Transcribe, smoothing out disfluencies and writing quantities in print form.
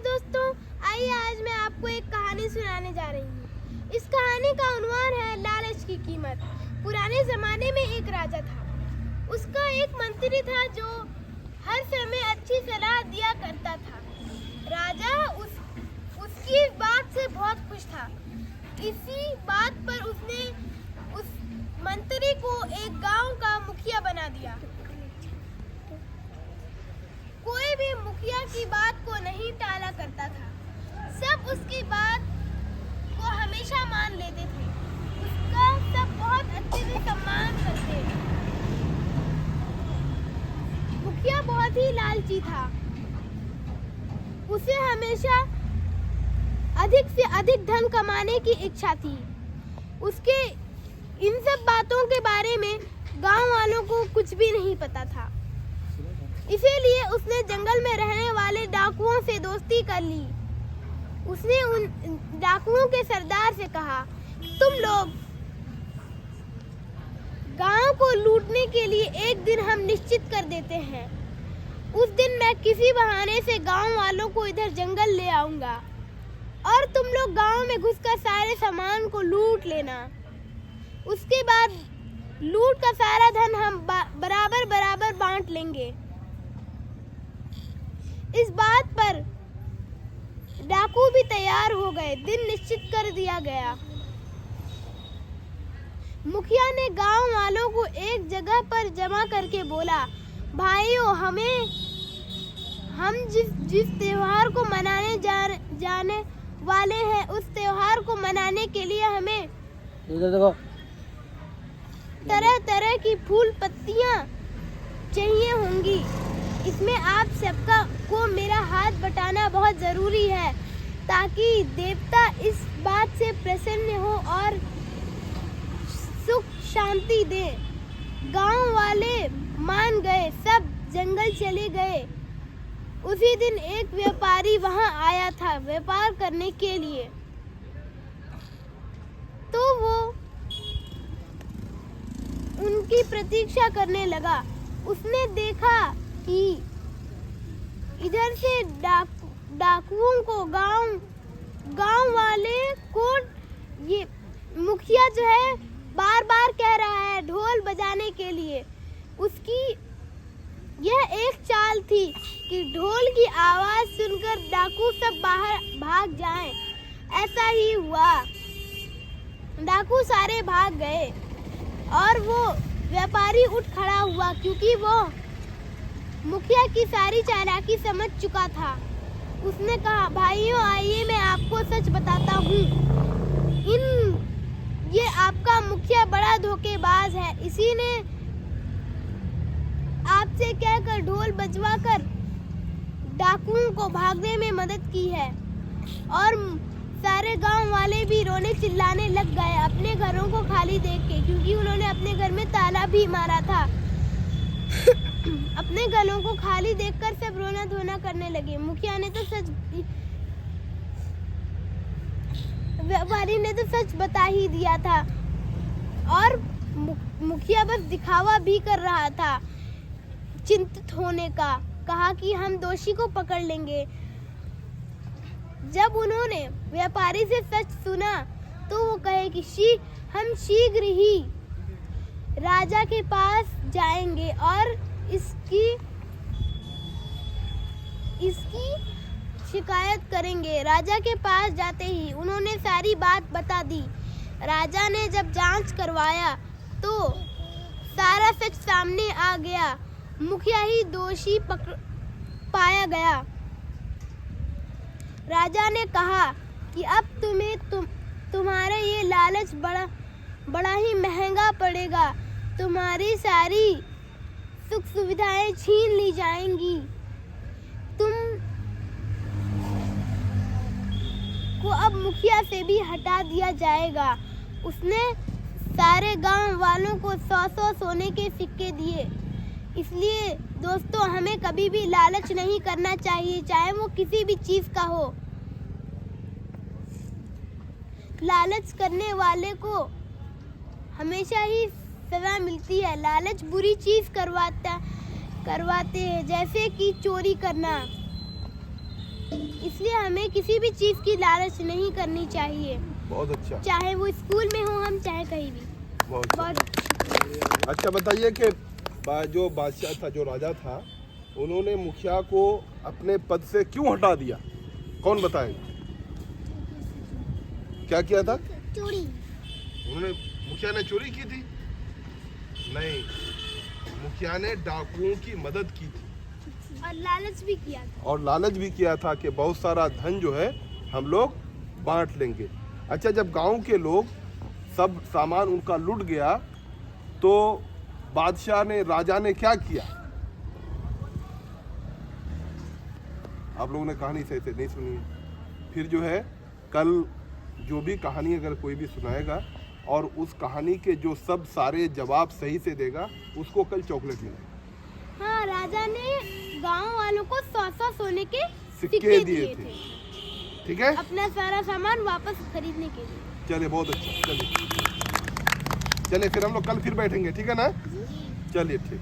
दोस्तों, आइए आज मैं आपको एक कहानी सुनाने जा रही हूँ। इस कहानी का उन्वान है लालच की कीमत। पुराने जमाने में एक राजा था। उसका एक मंत्री था जो हर समय अच्छी सलाह दिया करता था। राजा उसकी बात से बहुत खुश था। इसी बात पर उसने उस मंत्री को एक गांव का मुखिया बना दिया। कोई भी मुखिया की बात को नहीं टाला करता था। सब उसकी बात को हमेशा मान लेते थे। उसका सब बहुत अच्छे से सम्मान करते। मुखिया बहुत ही लालची था। उसे हमेशा अधिक से अधिक धन कमाने की इच्छा थी। उसके इन सब बातों के बारे में गांव वालों को कुछ भी नहीं पता था। इसीलिए उसने जंगल में रहने वाले डाकुओं से दोस्ती कर ली। उसने उन डाकुओं के सरदार से कहा, तुम लोग गांव को लूटने के लिए एक दिन हम निश्चित कर देते हैं। उस दिन मैं किसी बहाने से गांव वालों को इधर जंगल ले आऊंगा और तुम लोग गांव में घुसकर सारे सामान को लूट लेना। उसके बाद लूट का सारा धन हम बराबर बराबर बांट लेंगे। इस बात पर डाकू भी तैयार हो गए। दिन निश्चित कर दिया गया। मुखिया ने गांव वालों को एक जगह पर जमा करके बोला, भाइयों, हम जिस त्योहार को मनाने जाने वाले हैं, उस त्योहार को मनाने के लिए हमें तरह तरह की फूल पत्तियां चाहिए होंगी। इसमें आप सबका को मेरा हाथ बटाना बहुत जरूरी है ताकि देवता इस बात से प्रसन्न हो और सुख शांति दे। गांव वाले मान गए। सब जंगल चले गए। उसी दिन एक व्यापारी वहां आया था व्यापार करने के लिए। तो वो उनकी प्रतीक्षा करने लगा। उसने देखा कि इधर से डाकुओं को गांव वाले को ये मुखिया जो है बार बार कह रहा है ढोल बजाने के लिए। उसकी यह एक चाल थी कि ढोल की आवाज सुनकर डाकू सब बाहर भाग जाएं। ऐसा ही हुआ। डाकू सारे भाग गए और वो व्यापारी उठ खड़ा हुआ क्योंकि वो मुखिया की सारी चालाकी समझ चुका था। उसने कहा, भाइयों, आइए मैं आपको सच बताता हूँ। ये आपका मुखिया बड़ा धोखेबाज है। इसी ने आपसे कहकर ढोल बजवाकर डाकुओं को भागने में मदद की है। और सारे गांव वाले भी रोने चिल्लाने लग गए अपने घरों को खाली देख के, क्योंकि उन्होंने अपने घर में ताला भी मारा था। अपने घरों को खाली देखकर सब रोना धोना करने लगे। मुखिया ने तो व्यापारी ने तो सच बता ही दिया था और मुखिया बस दिखावा भी कर रहा था चिंतित होने का। कहा कि हम दोषी को पकड़ लेंगे। जब उन्होंने व्यापारी से सच सुना तो वो कहे कि हम शीघ्र ही राजा के पास जाएंगे और इसकी शिकायत करेंगे। राजा के पास जाते ही उन्होंने सारी बात बता दी। राजा ने जब जांच करवाया तो सारा सच सामने आ गया। मुखिया ही दोषी पाया गया। राजा ने कहा कि अब तुम्हारा ये लालच बड़ा ही महंगा पड़ेगा। तुम्हारी सारी सुख सुविधाएं छीन ली जाएंगी। तुम को अब मुखिया से भी हटा दिया जाएगा। उसने सारे गांव वालों को 100-100 सोने के सिक्के दिए। इसलिए दोस्तों, हमें कभी भी लालच नहीं करना चाहिए, चाहे वो किसी भी चीज का हो। लालच करने वाले को हमेशा ही सजा मिलती है। लालच बुरी चीज करवाते हैं, जैसे कि चोरी करना। इसलिए हमें किसी भी चीज की लालच नहीं करनी चाहिए, बहुत अच्छा, चाहे वो स्कूल में हो हम, चाहे कहीं भी। बहुत बहुत अच्छा। बताइए कि जो बादशाह था, जो राजा था, उन्होंने मुखिया को अपने पद से क्यों हटा दिया? कौन बताएगा? क्या किया था? चोरी। उन्होंने, मुखिया ने चोरी की थी? नहीं, मुखिया ने डाकुओं की मदद की थी और लालच भी किया था। और लालच भी किया था कि बहुत सारा धन जो है हम लोग बांट लेंगे। अच्छा, जब गांव के लोग सब सामान उनका लूट गया तो बादशाह ने, राजा ने क्या किया? आप लोगों ने कहानी सही से नहीं सुनी। फिर जो है कल जो भी कहानी अगर कोई भी सुनाएगा और उस कहानी के जो सब सारे जवाब सही से देगा, उसको कल चॉकलेट मिलेगा। हाँ, राजा ने गांव वालों को 100 सोने के सिक्के दिए थे। ठीक है, अपना सारा सामान वापस खरीदने के लिए। चलिए, बहुत अच्छा। चलिए फिर हम लोग कल फिर बैठेंगे, ठीक है ना? चलिए, ठीक।